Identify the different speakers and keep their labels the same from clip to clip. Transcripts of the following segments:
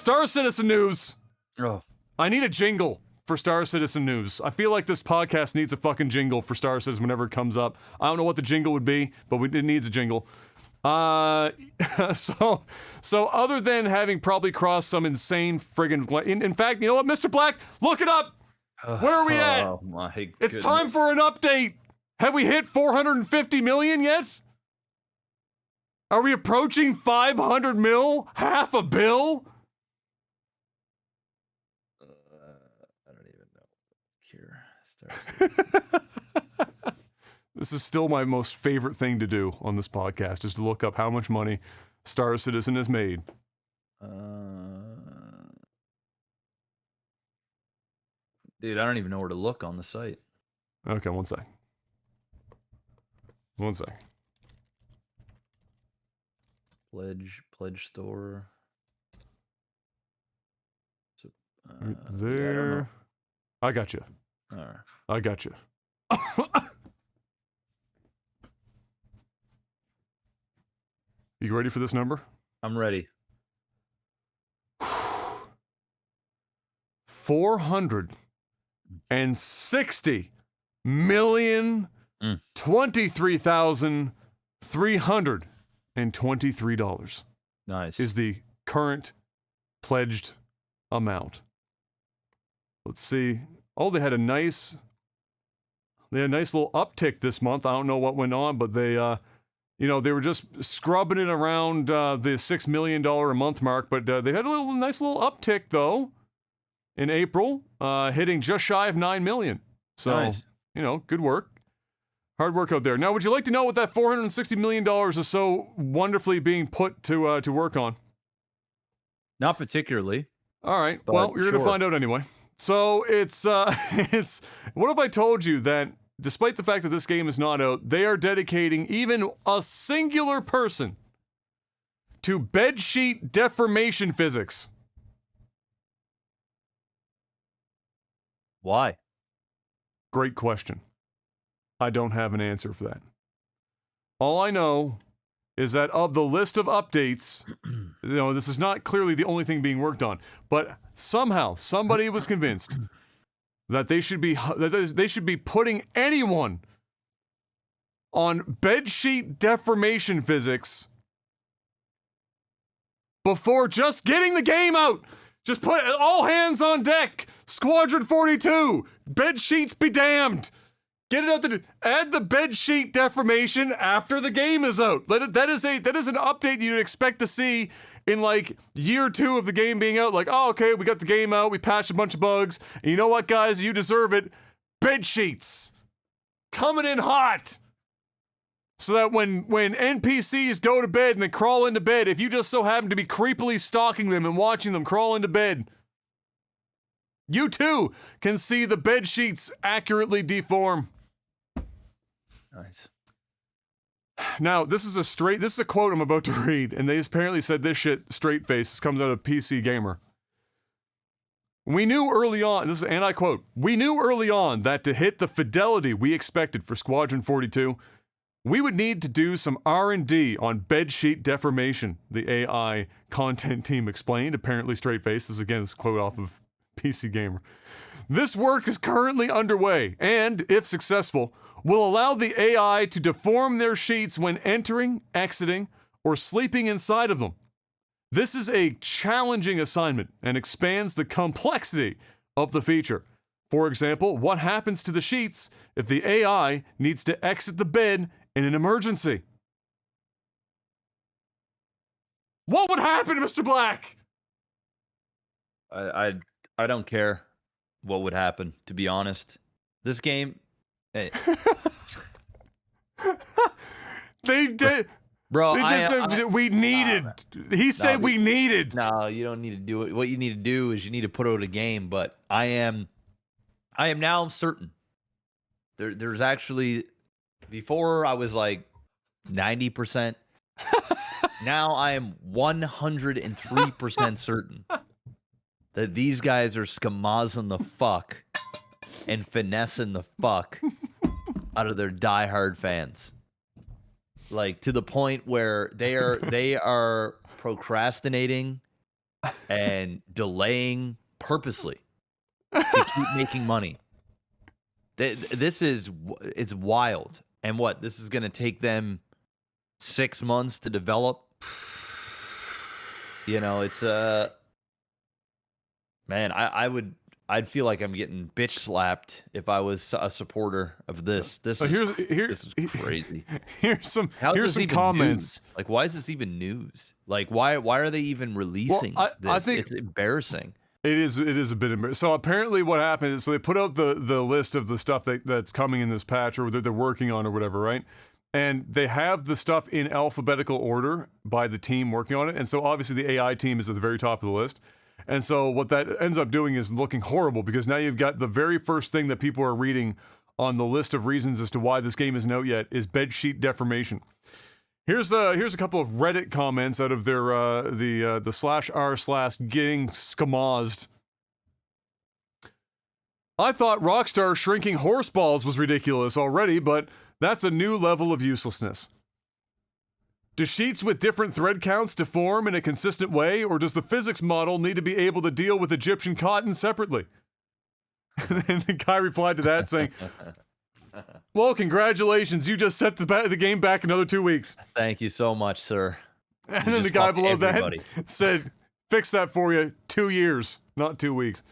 Speaker 1: Star Citizen news.
Speaker 2: Oh.
Speaker 1: I need a jingle for Star Citizen news. I feel like this podcast needs a fucking jingle for Star Citizen whenever it comes up. I don't know what the jingle would be, but it needs a jingle. So other than having probably crossed some insane friggin' in fact, you know what, Mr. Black, look it up. Where are we at?
Speaker 2: Oh my goodness.
Speaker 1: It's time for an update. Have we hit 450 million yet? Are we approaching 500 mil? Half a bill?
Speaker 2: I don't even know. Here,
Speaker 1: This is still my most favorite thing to do on this podcast, is to look up how much money Star Citizen has made.
Speaker 2: Dude, I don't even know where to look on the site.
Speaker 1: Okay, one sec.
Speaker 2: Pledge store. So,
Speaker 1: Right there. I got you.
Speaker 2: All right.
Speaker 1: I got you. You ready for this number?
Speaker 2: I'm ready.
Speaker 1: 460 million 23,323 dollars.
Speaker 2: Nice.
Speaker 1: Is the current pledged amount. Let's see. Oh, they had a nice little uptick this month. I don't know what went on, but they they were just scrubbing it around the $6 million a month mark, but they had a nice little uptick though in April, hitting just shy of 9 million. So,
Speaker 2: nice.
Speaker 1: Good work. Hard work out there. Now, would you like to know what that $460 million is so wonderfully being put to work on?
Speaker 2: Not particularly.
Speaker 1: All right. Well, you're going to find out anyway. So it's what if I told you that despite the fact that this game is not out, they are dedicating even a singular person to bedsheet deformation physics?
Speaker 2: Why?
Speaker 1: Great question. I don't have an answer for that. All I know is that of the list of updates, this is not clearly the only thing being worked on, but somehow somebody was convinced that they should be putting anyone on bedsheet deformation physics before just getting the game out. Just put all hands on deck. Squadron 42. Bedsheets be damned. Get it out there. Add the bedsheet deformation after the game is out. That is an update you'd expect to see in like year 2 of the game being out. Like, oh, okay, we got the game out. We patched a bunch of bugs. And you know what, guys? You deserve it. Bedsheets coming in hot. So that when NPCs go to bed and they crawl into bed, if you just so happen to be creepily stalking them and watching them crawl into bed, you too can see the bed sheets accurately deform.
Speaker 2: Nice.
Speaker 1: Now, this is a quote I'm about to read, and they apparently said this shit straight face. This comes out of PC Gamer. We knew early on, and I quote, we knew early on that to hit the fidelity we expected for Squadron 42, we would need to do some R&D on bedsheet deformation, the AI content team explained. Apparently straight face. This is again this quote off of PC Gamer. This work is currently underway and, if successful, will allow the AI to deform their sheets when entering, exiting, or sleeping inside of them. This is a challenging assignment and expands the complexity of the feature. For example, what happens to the sheets if the AI needs to exit the bed in an emergency? What would happen, Mr. Black?
Speaker 2: I don't care what would happen, to be honest. This game, hey.
Speaker 1: They did.
Speaker 2: Bro,
Speaker 1: we needed. He said we needed.
Speaker 2: No, you don't need to do it. What you need to do is you need to put out a game. But I am now certain. There's actually, before I was like 90%. Now I am 103% certain that these guys are schmozzing the fuck and finessing the fuck out of their diehard fans. Like, to the point where they are procrastinating and delaying purposely to keep making money. This is it's wild. And what? This is going to take them 6 months to develop. You know, it's man, I'd feel like I'm getting bitch slapped if I was a supporter of this. This is crazy.
Speaker 1: Here's some
Speaker 2: News?
Speaker 1: comments.
Speaker 2: Like, why is this even news? Like, why are they even releasing this?
Speaker 1: I think
Speaker 2: it's embarrassing.
Speaker 1: It is a bit embarrassing. So apparently what happened is, so they put out the list of the stuff that's coming in this patch or that they're working on or whatever, right? And they have the stuff in alphabetical order by the team working on it. And so obviously the AI team is at the very top of the list. And so what that ends up doing is looking horrible, because now you've got the very first thing that people are reading on the list of reasons as to why this game isn't out yet is bedsheet deformation. Here's a couple of Reddit comments out of their the /r/getting skamazed. I thought Rockstar shrinking horse balls was ridiculous already, but that's a new level of uselessness. Do sheets with different thread counts deform in a consistent way, or does the physics model need to be able to deal with Egyptian cotton separately? And the guy replied to that saying, well, congratulations, you just set the game back another 2 weeks.
Speaker 2: Thank you so much, sir.
Speaker 1: And then the guy below that said, fix that for you, 2 years, not 2 weeks.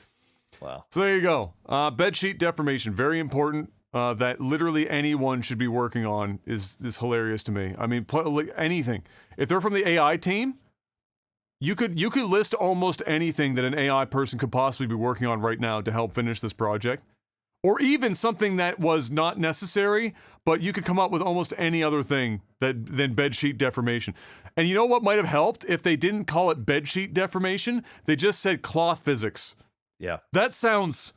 Speaker 2: Wow.
Speaker 1: So there you go. Bedsheet deformation, very important. That literally anyone should be working on is hilarious to me. I mean, like anything. If they're from the AI team, you could list almost anything that an AI person could possibly be working on right now to help finish this project. Or even something that was not necessary, but you could come up with almost any other thing than bedsheet deformation. And you know what might have helped if they didn't call it bedsheet deformation? They just said cloth physics.
Speaker 2: Yeah.
Speaker 1: That sounds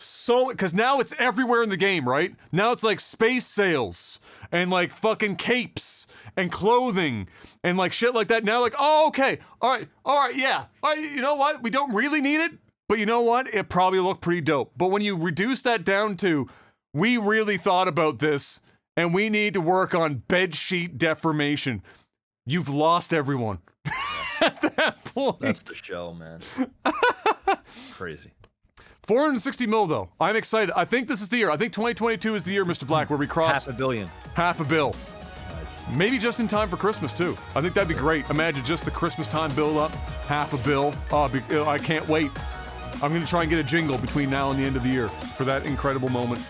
Speaker 1: so, because now it's everywhere in the game, right? Now it's like space sails and like fucking capes and clothing and like shit like that. Now like, oh, okay, all right, yeah. All right, you know what? We don't really need it, but you know what? It probably looked pretty dope. But when you reduce that down to, we really thought about this and we need to work on bedsheet deformation, you've lost everyone. At that point.
Speaker 2: That's the show, man. Crazy.
Speaker 1: 460 mil though. I'm excited. I think this is the year. I think 2022 is the year, Mr. Black, where we cross
Speaker 2: $500 million.
Speaker 1: $500 million.
Speaker 2: Nice.
Speaker 1: Maybe just in time for Christmas too. I think that'd be great. Imagine just the Christmas time build up, $500 million. Oh, I can't wait. I'm gonna try and get a jingle between now and the end of the year for that incredible moment.